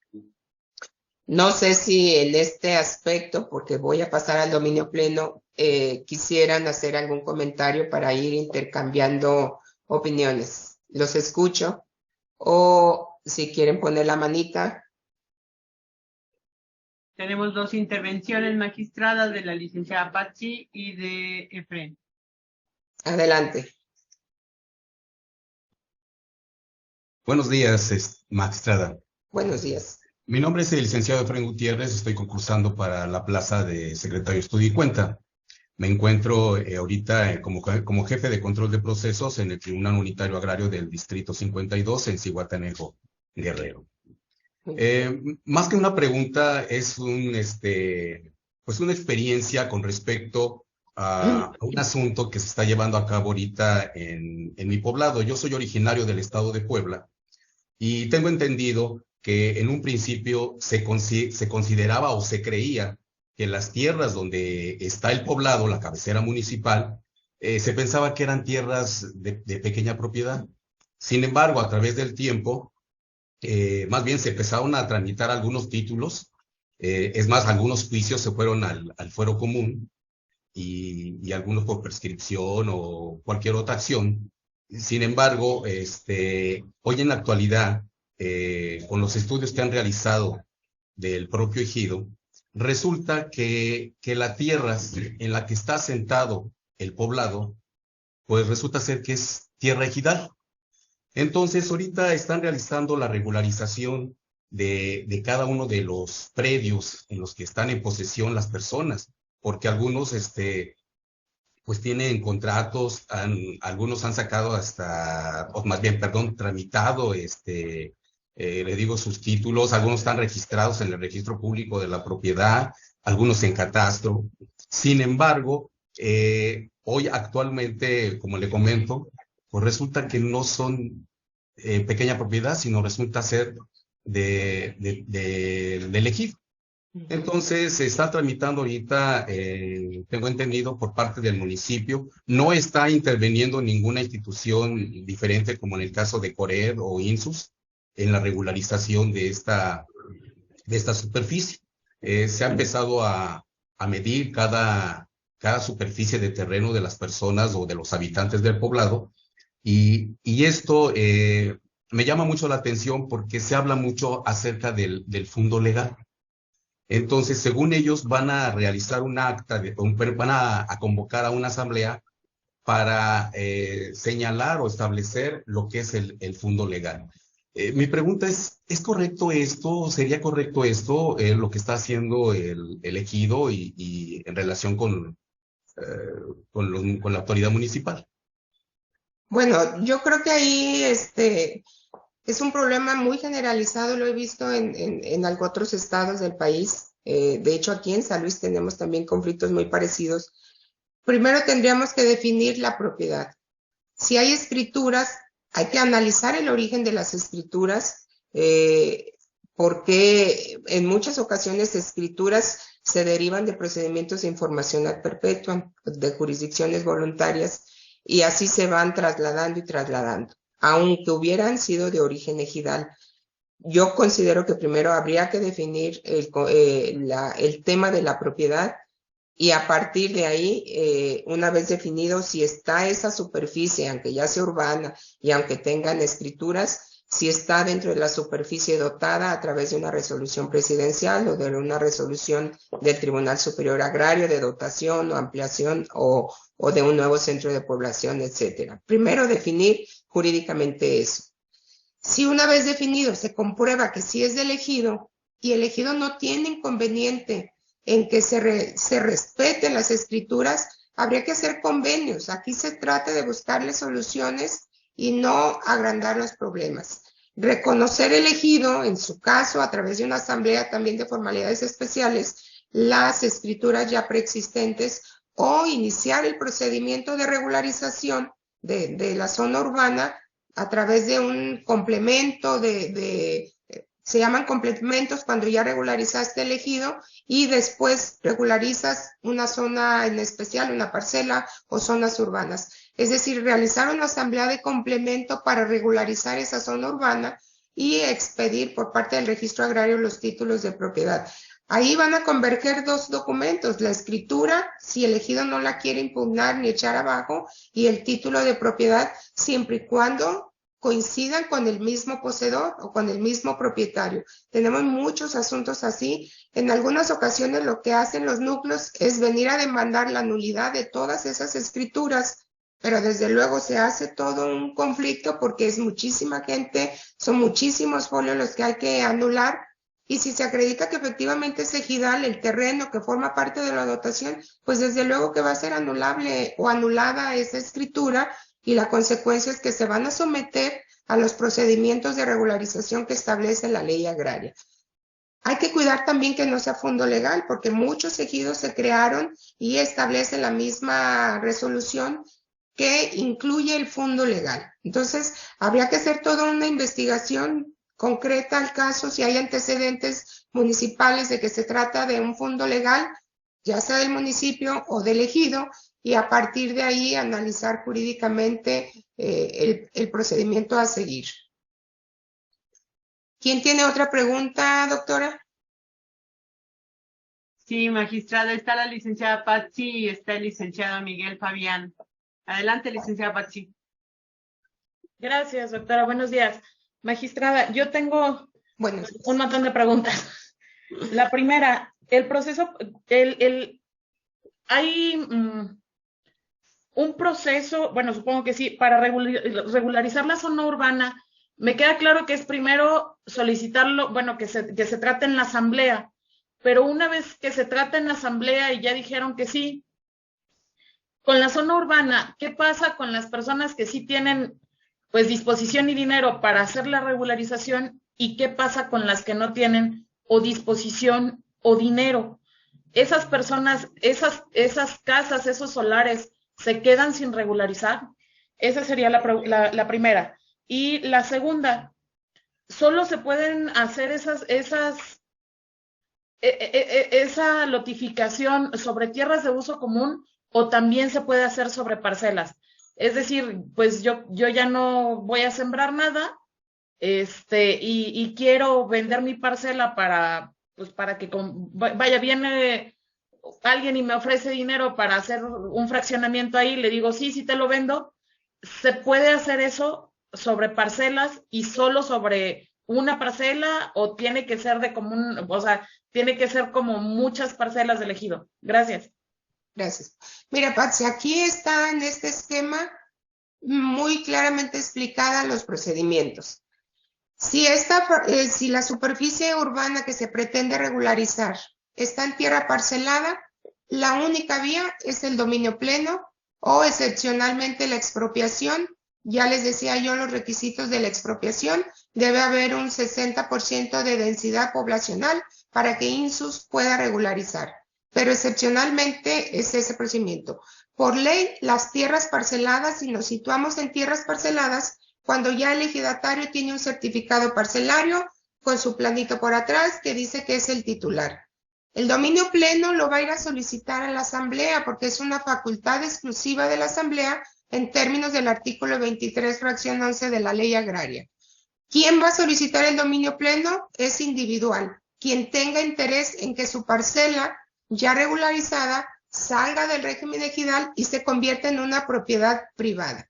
No sé si en este aspecto, porque voy a pasar al dominio pleno, quisieran hacer algún comentario para ir intercambiando opiniones. Los escucho. O si quieren poner la manita. Tenemos dos intervenciones magistradas, de la licenciada Patsy y de Efren. Adelante. Buenos días, magistrada. Buenos días. Mi nombre es el licenciado Efren Gutiérrez, estoy concursando para la plaza de secretario de Estudio y Cuenta. Me encuentro ahorita como jefe de control de procesos en el Tribunal Unitario Agrario del Distrito 52 en Zihuatanejo, Guerrero. Más que una pregunta, es pues una experiencia con respecto a un asunto que se está llevando a cabo ahorita en mi poblado. Yo soy originario del estado de Puebla y tengo entendido que en un principio se consideraba o se creía que las tierras donde está el poblado, la cabecera municipal, se pensaba que eran tierras de pequeña propiedad. Sin embargo, a través del tiempo, más bien se empezaron a tramitar algunos títulos, es más, algunos juicios se fueron al fuero común y algunos por prescripción o cualquier otra acción, Sin embargo, hoy en la actualidad, con los estudios que han realizado del propio ejido, resulta que la tierra en la que está asentado el poblado, pues resulta ser que es tierra ejidal. Entonces, ahorita están realizando la regularización de cada uno de los predios en los que están en posesión las personas, porque algunos, pues tienen contratos, algunos han sacado hasta, o más bien, perdón, tramitado, le digo sus títulos, algunos están registrados en el registro público de la propiedad, algunos en catastro. Sin embargo, hoy actualmente, como le comento, pues resulta que no son pequeña propiedad, sino resulta ser del ejido. Entonces, se está tramitando ahorita, tengo entendido, por parte del municipio. No está interviniendo ninguna institución diferente, como en el caso de Cored o INSUS, en la regularización de esta superficie. Se ha empezado a medir cada superficie de terreno de las personas o de los habitantes del poblado. Y esto me llama mucho la atención porque se habla mucho acerca del fondo legal. Entonces, según ellos, van a realizar un acta, van a convocar a una asamblea para señalar o establecer lo que es el fondo legal. Mi pregunta es correcto esto? ¿Sería correcto esto, lo que está haciendo el ejido y en relación con la autoridad municipal? Bueno, yo creo que ahí es un problema muy generalizado, lo he visto en otros estados del país. De hecho, aquí en San Luis tenemos también conflictos muy parecidos. Primero tendríamos que definir la propiedad. Si hay escrituras, hay que analizar el origen de las escrituras, porque en muchas ocasiones escrituras se derivan de procedimientos de información ad perpetuum, de jurisdicciones voluntarias, y así se van trasladando y trasladando, aunque hubieran sido de origen ejidal. Yo considero que primero habría que definir el tema de la propiedad y a partir de ahí, una vez definido si está esa superficie, aunque ya sea urbana y aunque tengan escrituras, si está dentro de la superficie dotada a través de una resolución presidencial o de una resolución del Tribunal Superior Agrario de dotación o ampliación o de un nuevo centro de población, etcétera. Primero definir jurídicamente eso. Si una vez definido se comprueba que sí es del ejido y el ejido no tiene inconveniente en que se respeten las escrituras, habría que hacer convenios. Aquí se trata de buscarle soluciones y no agrandar los problemas. Reconocer el ejido, en su caso, a través de una asamblea también de formalidades especiales, las escrituras ya preexistentes o iniciar el procedimiento de regularización de la zona urbana a través de un complemento se llaman complementos cuando ya regularizaste el ejido y después regularizas una zona en especial, una parcela o zonas urbanas. Es decir, realizar una asamblea de complemento para regularizar esa zona urbana y expedir por parte del registro agrario los títulos de propiedad. Ahí van a converger dos documentos, la escritura, si el ejido no la quiere impugnar ni echar abajo, y el título de propiedad, siempre y cuando coincidan con el mismo poseedor o con el mismo propietario. Tenemos muchos asuntos así. En algunas ocasiones lo que hacen los núcleos es venir a demandar la nulidad de todas esas escrituras, pero desde luego se hace todo un conflicto porque es muchísima gente, son muchísimos folios los que hay que anular. Y si se acredita que efectivamente es ejidal el terreno que forma parte de la dotación, pues desde luego que va a ser anulable o anulada esa escritura y la consecuencia es que se van a someter a los procedimientos de regularización que establece la ley agraria. Hay que cuidar también que no sea fondo legal, porque muchos ejidos se crearon y establece la misma resolución que incluye el fondo legal. Entonces, habría que hacer toda una investigación concreta al caso, si hay antecedentes municipales de que se trata de un fondo legal, ya sea del municipio o del ejido, y a partir de ahí analizar jurídicamente el procedimiento a seguir. ¿Quién tiene otra pregunta, doctora? Sí, magistrada, está la licenciada Patsy y está el licenciado Miguel Fabián. Adelante, licenciada Patsy. Gracias, doctora. Buenos días. Magistrada, yo tengo un montón de preguntas. La primera, el proceso, hay un proceso, bueno, supongo que sí, para regularizar la zona urbana. Me queda claro que es primero solicitarlo, bueno, que se trate en la asamblea, pero una vez que se trata en la asamblea y ya dijeron que sí, con la zona urbana, ¿qué pasa con las personas que sí tienen pues disposición y dinero para hacer la regularización y qué pasa con las que no tienen o disposición o dinero? Esas personas, esas casas, esos solares, ¿se quedan sin regularizar? Esa sería la primera. Y la segunda, ¿solo se pueden hacer esa lotificación sobre tierras de uso común o también se puede hacer sobre parcelas? Es decir, pues yo ya no voy a sembrar nada, y quiero vender mi parcela para que viene alguien y me ofrece dinero para hacer un fraccionamiento ahí, le digo, sí te lo vendo. ¿Se puede hacer eso sobre parcelas y solo sobre una parcela o tiene que ser tiene que ser como muchas parcelas de ejido? Gracias. Gracias. Mira, Patsy, aquí está en este esquema muy claramente explicada los procedimientos. Si la superficie urbana que se pretende regularizar está en tierra parcelada, la única vía es el dominio pleno o excepcionalmente la expropiación. Ya les decía yo los requisitos de la expropiación. Debe haber un 60% de densidad poblacional para que INSUS pueda regularizar. Pero excepcionalmente es ese procedimiento. Por ley, las tierras parceladas, si nos situamos en tierras parceladas, cuando ya el ejidatario tiene un certificado parcelario con su planito por atrás que dice que es el titular. El dominio pleno lo va a ir a solicitar a la asamblea porque es una facultad exclusiva de la asamblea en términos del artículo 23, fracción 11 de la ley agraria. ¿Quién va a solicitar el dominio pleno? Es individual. Quien tenga interés en que su parcela ya regularizada salga del régimen ejidal y se convierta en una propiedad privada.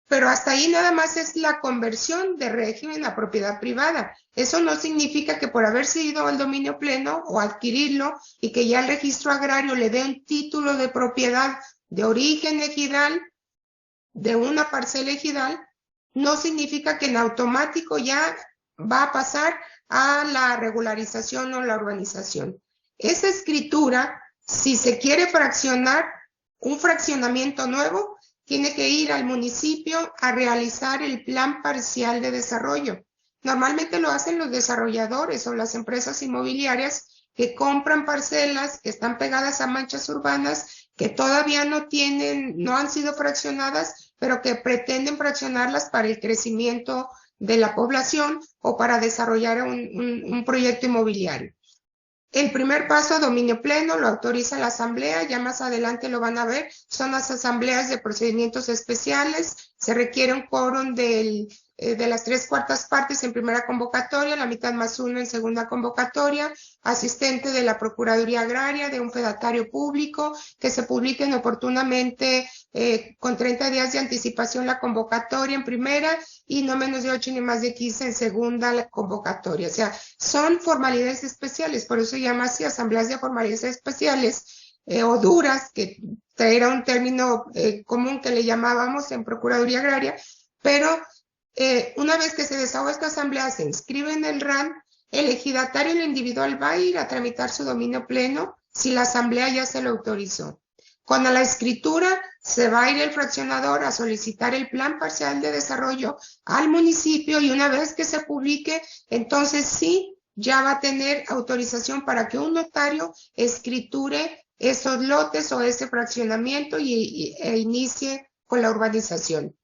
Pero hasta ahí nada más es la conversión de régimen a propiedad privada. Eso no significa que por haberse ido al dominio pleno o adquirirlo y que ya el registro agrario le dé un título de propiedad de origen ejidal, de una parcela ejidal, no significa que en automático ya va a pasar a la regularización o la urbanización. Esa escritura, si se quiere fraccionar un fraccionamiento nuevo, tiene que ir al municipio a realizar el plan parcial de desarrollo. Normalmente lo hacen los desarrolladores o las empresas inmobiliarias que compran parcelas que están pegadas a manchas urbanas que todavía no han sido fraccionadas, pero que pretenden fraccionarlas para el crecimiento de la población o para desarrollar un proyecto inmobiliario. El primer paso, dominio pleno, lo autoriza la asamblea, ya más adelante lo van a ver, son las asambleas de procedimientos especiales, se requiere un quórum de las 3/4 partes en primera convocatoria, la mitad más 1 en segunda convocatoria, asistente de la Procuraduría Agraria, de un fedatario público, que se publiquen oportunamente con 30 días de anticipación la convocatoria en primera y no menos de 8 ni más de 15 en segunda la convocatoria. O sea, son formalidades especiales, por eso se llama así asambleas de formalidades especiales o duras, que era un término común que le llamábamos en Procuraduría Agraria, pero una vez que se desahoga esta asamblea, se inscribe en el RAN, el ejidatario en lo individual va a ir a tramitar su dominio pleno si la asamblea ya se lo autorizó. Con la escritura se va a ir el fraccionador a solicitar el plan parcial de desarrollo al municipio y una vez que se publique, entonces sí, ya va a tener autorización para que un notario escriture esos lotes o ese fraccionamiento e inicie con la urbanización.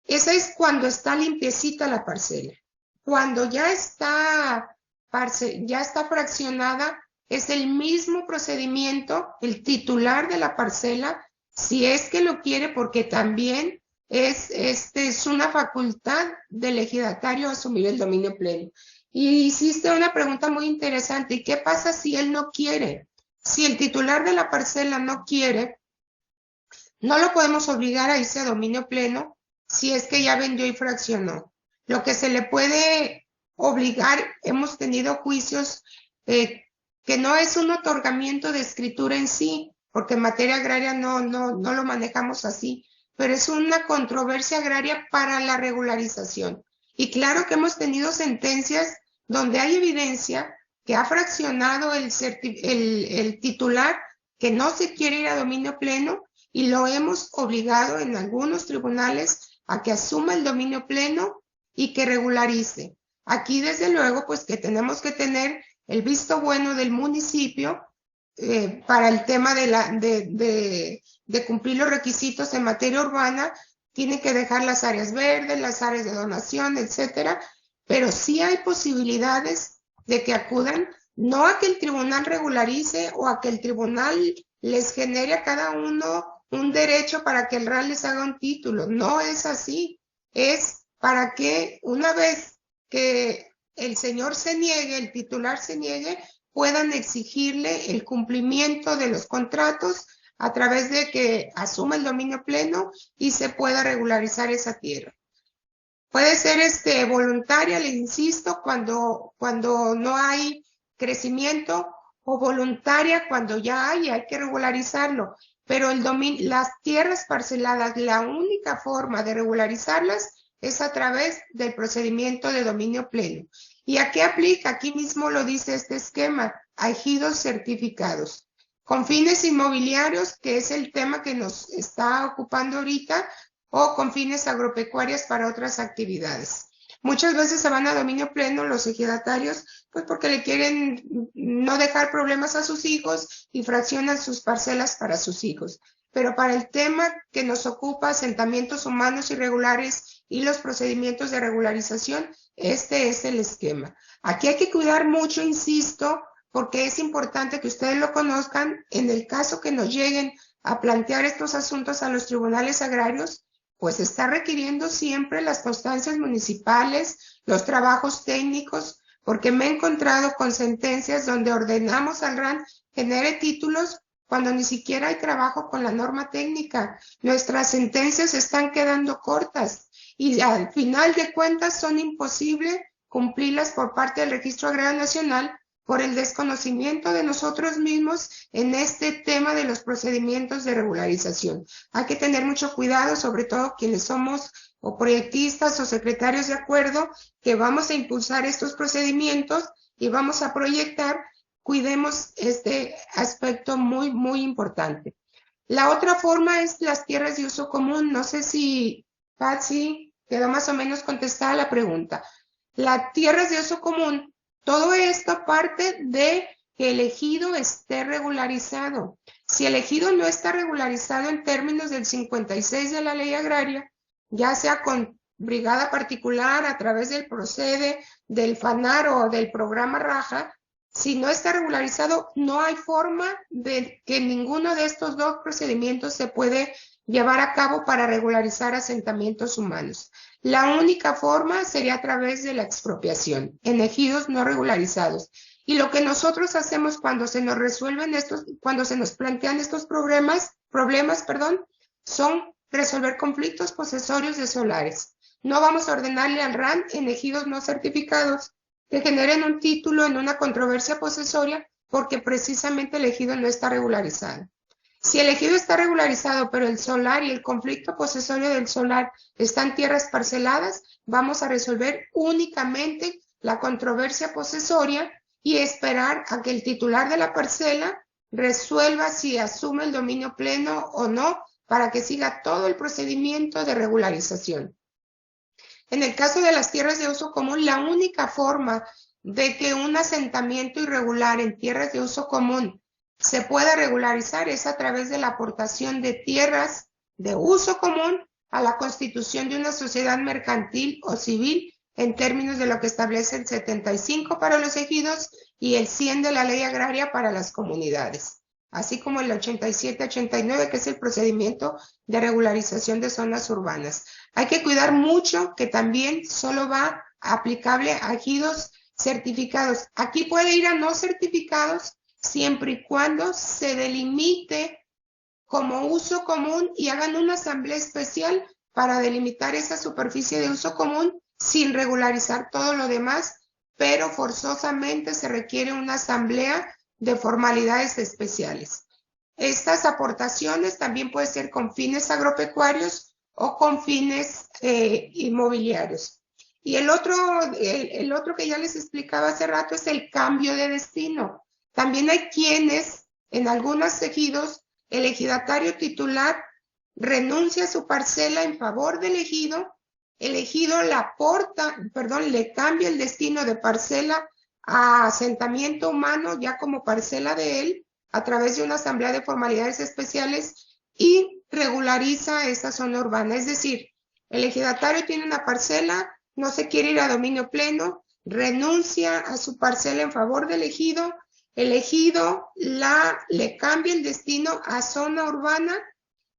Esa es cuando está limpiecita la parcela. Cuando ya está fraccionada, es el mismo procedimiento, el titular de la parcela, si es que lo quiere, porque también es una facultad del ejidatario asumir el dominio pleno. Y hiciste una pregunta muy interesante, ¿y qué pasa si él no quiere? Si el titular de la parcela no quiere, no lo podemos obligar a irse a dominio pleno, si es que ya vendió y fraccionó. Lo que se le puede obligar, hemos tenido juicios que no es un otorgamiento de escritura en sí, porque en materia agraria no lo manejamos así, pero es una controversia agraria para la regularización. Y claro que hemos tenido sentencias donde hay evidencia que ha fraccionado el titular, que no se quiere ir a dominio pleno, y lo hemos obligado en algunos tribunales a que asuma el dominio pleno y que regularice. Aquí, desde luego, pues que tenemos que tener el visto bueno del municipio para el tema de cumplir los requisitos en materia urbana. Tiene que dejar las áreas verdes, las áreas de donación, etcétera, pero sí hay posibilidades de que acudan, no a que el tribunal regularice o a que el tribunal les genere a cada uno un derecho para que el RAL les haga un título. No es así. Es para que una vez que el señor se niegue, el titular se niegue, puedan exigirle el cumplimiento de los contratos a través de que asuma el dominio pleno y se pueda regularizar esa tierra. Puede ser voluntaria, le insisto, cuando no hay crecimiento, o voluntaria cuando ya hay que regularizarlo. Pero las tierras parceladas, la única forma de regularizarlas es a través del procedimiento de dominio pleno. ¿Y a qué aplica? Aquí mismo lo dice este esquema, a ejidos certificados. Con fines inmobiliarios, que es el tema que nos está ocupando ahorita, o con fines agropecuarios para otras actividades. Muchas veces se van a dominio pleno los ejidatarios, pues porque le quieren no dejar problemas a sus hijos y fraccionan sus parcelas para sus hijos. Pero para el tema que nos ocupa, asentamientos humanos irregulares y los procedimientos de regularización, este es el esquema. Aquí hay que cuidar mucho, insisto, porque es importante que ustedes lo conozcan. En el caso que nos lleguen a plantear estos asuntos a los tribunales agrarios, pues está requiriendo siempre las constancias municipales, los trabajos técnicos, porque me he encontrado con sentencias donde ordenamos al RAN genere títulos cuando ni siquiera hay trabajo con la norma técnica. Nuestras sentencias están quedando cortas y al final de cuentas son imposibles cumplirlas por parte del Registro Agrario Nacional por el desconocimiento de nosotros mismos en este tema de los procedimientos de regularización. Hay que tener mucho cuidado, sobre todo quienes somos o proyectistas o secretarios de acuerdo, que vamos a impulsar estos procedimientos y vamos a proyectar. Cuidemos este aspecto muy, muy importante. La otra forma es las tierras de uso común. No sé si, Patsy, quedó más o menos contestada la pregunta. Las tierras de uso común, todo esto parte de que el ejido esté regularizado. Si el ejido no está regularizado en términos del 56 de la ley agraria, ya sea con brigada particular, a través del procede, del FANAR o del programa Raja, si no está regularizado, no hay forma de que ninguno de estos dos procedimientos se puede llevar a cabo para regularizar asentamientos humanos. La única forma sería a través de la expropiación en ejidos no regularizados. Y lo que nosotros hacemos cuando se nos resuelven cuando se nos plantean estos problemas, son resolver conflictos posesorios de solares. No vamos a ordenarle al RAN en ejidos no certificados que generen un título en una controversia posesoria porque precisamente el ejido no está regularizado. Si el ejido está regularizado, pero el solar y el conflicto posesorio del solar están tierras parceladas, vamos a resolver únicamente la controversia posesoria y esperar a que el titular de la parcela resuelva si asume el dominio pleno o no, para que siga todo el procedimiento de regularización. En el caso de las tierras de uso común, la única forma de que un asentamiento irregular en tierras de uso común se pueda regularizar es a través de la aportación de tierras de uso común a la constitución de una sociedad mercantil o civil en términos de lo que establece el 75 para los ejidos y el 100 de la ley agraria para las comunidades, así como el 87-89, que es el procedimiento de regularización de zonas urbanas. Hay que cuidar mucho que también solo va aplicable a ejidos certificados. Aquí puede ir a no certificados siempre y cuando se delimite como uso común y hagan una asamblea especial para delimitar esa superficie de uso común sin regularizar todo lo demás, pero forzosamente se requiere una asamblea de formalidades especiales. Estas aportaciones también pueden ser con fines agropecuarios o con fines inmobiliarios. Y el otro que ya les explicaba hace rato es el cambio de destino. También hay quienes, en algunos ejidos, el ejidatario titular renuncia a su parcela en favor del ejido, el ejido le cambia el destino de parcela a asentamiento humano ya como parcela de él a través de una asamblea de formalidades especiales y regulariza esa zona urbana. Es decir, el ejidatario tiene una parcela, no se quiere ir a dominio pleno, renuncia a su parcela en favor del ejido, el ejido le cambia el destino a zona urbana,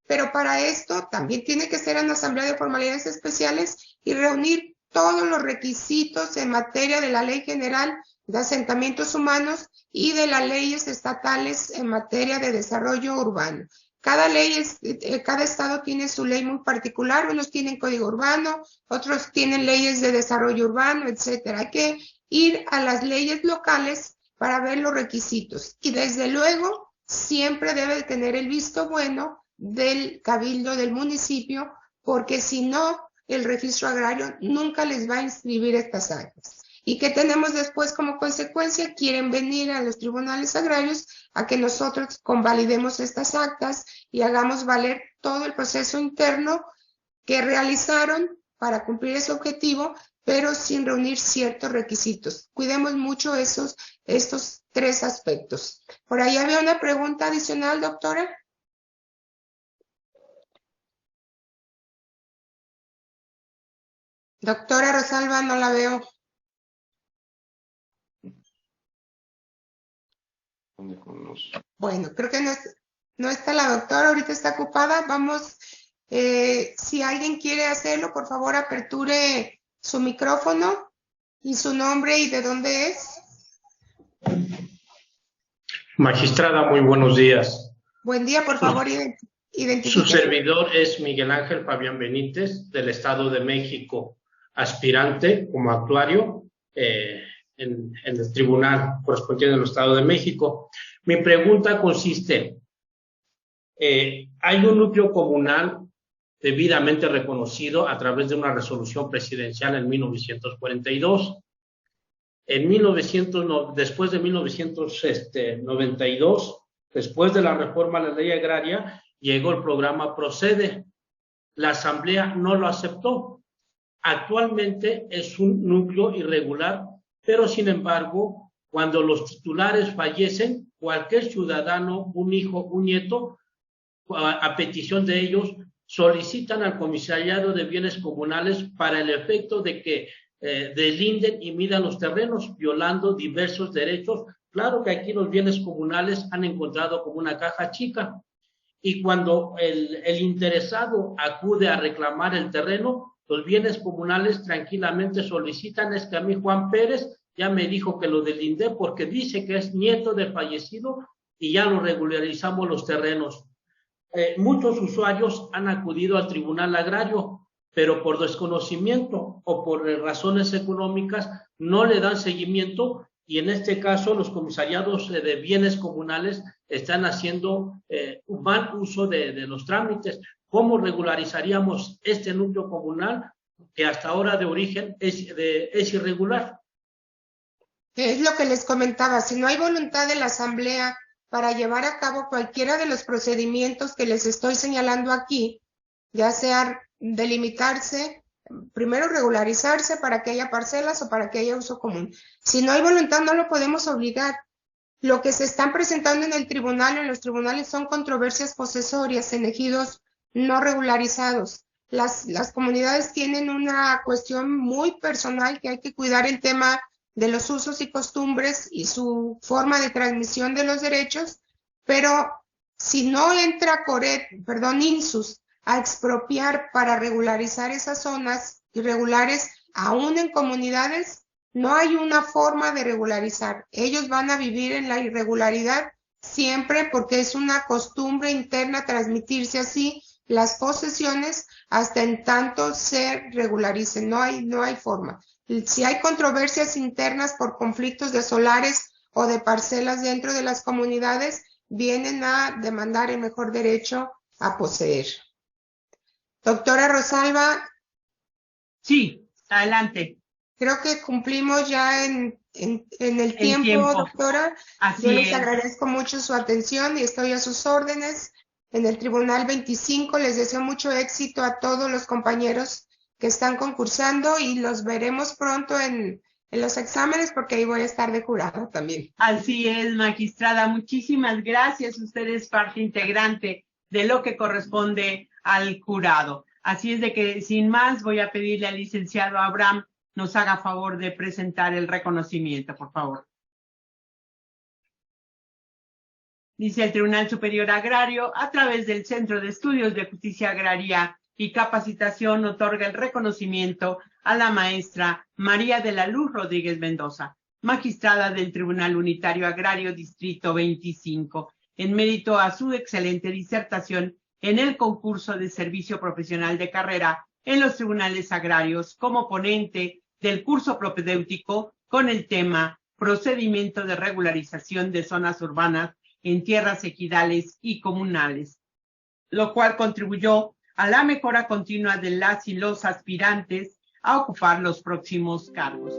pero para esto también tiene que ser una asamblea de formalidades especiales y reunir todos los requisitos en materia de la Ley General de Asentamientos Humanos y de las leyes estatales en materia de desarrollo urbano. Cada estado tiene su ley muy particular, unos tienen código urbano, otros tienen leyes de desarrollo urbano, etcétera. Hay que ir a las leyes locales para ver los requisitos. Y desde luego, siempre debe tener el visto bueno del cabildo del municipio, porque si no, el registro agrario nunca les va a inscribir estas actas. ¿Y qué tenemos después como consecuencia? Quieren venir a los tribunales agrarios a que nosotros convalidemos estas actas y hagamos valer todo el proceso interno que realizaron para cumplir ese objetivo, pero sin reunir ciertos requisitos. Cuidemos mucho estos tres aspectos. Por ahí había una pregunta adicional, doctora. Doctora Rosalba, no la veo. Bueno, creo que no está la doctora, ahorita está ocupada. Vamos, si alguien quiere hacerlo, por favor, aperture su micrófono y su nombre y de dónde es. Magistrada, muy buenos días. Buen día, por favor, identifique. Su servidor es Miguel Ángel Fabián Benítez, del Estado de México, aspirante como actuario en el tribunal correspondiente del Estado de México. Mi pregunta consiste, hay un núcleo comunal debidamente reconocido a través de una resolución presidencial en 1942. Después de 1992, después de la reforma a la ley agraria, llegó el programa Procede. La Asamblea no lo aceptó. Actualmente es un núcleo irregular, pero sin embargo, cuando los titulares fallecen, cualquier ciudadano, un hijo, un nieto, a petición de ellos, solicitan al Comisariado de Bienes Comunales para el efecto de que deslinden y midan los terrenos, violando diversos derechos. Claro que aquí los bienes comunales han encontrado como una caja chica, y cuando el interesado acude a reclamar el terreno, los bienes comunales tranquilamente solicitan: es que a mí Juan Pérez ya me dijo que lo deslindé porque dice que es nieto de fallecido y ya lo regularizamos los terrenos. Muchos usuarios han acudido al Tribunal Agrario, pero por desconocimiento o por razones económicas no le dan seguimiento, y en este caso los comisariados de bienes comunales están haciendo un mal uso de los trámites. ¿Cómo regularizaríamos este núcleo comunal que hasta ahora de origen es irregular? Es lo que les comentaba, si no hay voluntad de la Asamblea para llevar a cabo cualquiera de los procedimientos que les estoy señalando aquí, ya sea delimitarse, primero regularizarse para que haya parcelas o para que haya uso común. Si no hay voluntad, no lo podemos obligar. Lo que se están presentando en el tribunal o en los tribunales son controversias posesorias en ejidos no regularizados. Las comunidades tienen una cuestión muy personal, que hay que cuidar el tema de los usos y costumbres y su forma de transmisión de los derechos, pero si no entra INSUS a expropiar para regularizar esas zonas irregulares, aún en comunidades, no hay una forma de regularizar. Ellos van a vivir en la irregularidad siempre, porque es una costumbre interna transmitirse así las posesiones hasta en tanto se regularicen. No hay forma. Si hay controversias internas por conflictos de solares o de parcelas dentro de las comunidades, vienen a demandar el mejor derecho a poseer. Doctora Rosalba. Sí, adelante. Creo que cumplimos ya en el tiempo, doctora. Yo les agradezco mucho su atención y estoy a sus órdenes. En el Tribunal 25 les deseo mucho éxito a todos los compañeros que están concursando y los veremos pronto en los exámenes porque ahí voy a estar de jurado también. Así es, magistrada. Muchísimas gracias. Usted es parte integrante de lo que corresponde al jurado. Así es de que, sin más, voy a pedirle al licenciado Abraham nos haga favor de presentar el reconocimiento, por favor. Dice el Tribunal Superior Agrario, a través del Centro de Estudios de Justicia Agraria y Capacitación, otorga el reconocimiento a la maestra María de la Luz Rodríguez Mendoza, magistrada del Tribunal Unitario Agrario Distrito 25, en mérito a su excelente disertación en el concurso de servicio profesional de carrera en los tribunales agrarios como ponente del curso propedéutico con el tema Procedimiento de regularización de zonas urbanas en tierras ejidales y comunales, lo cual contribuyó a la mejora continua de las y los aspirantes a ocupar los próximos cargos.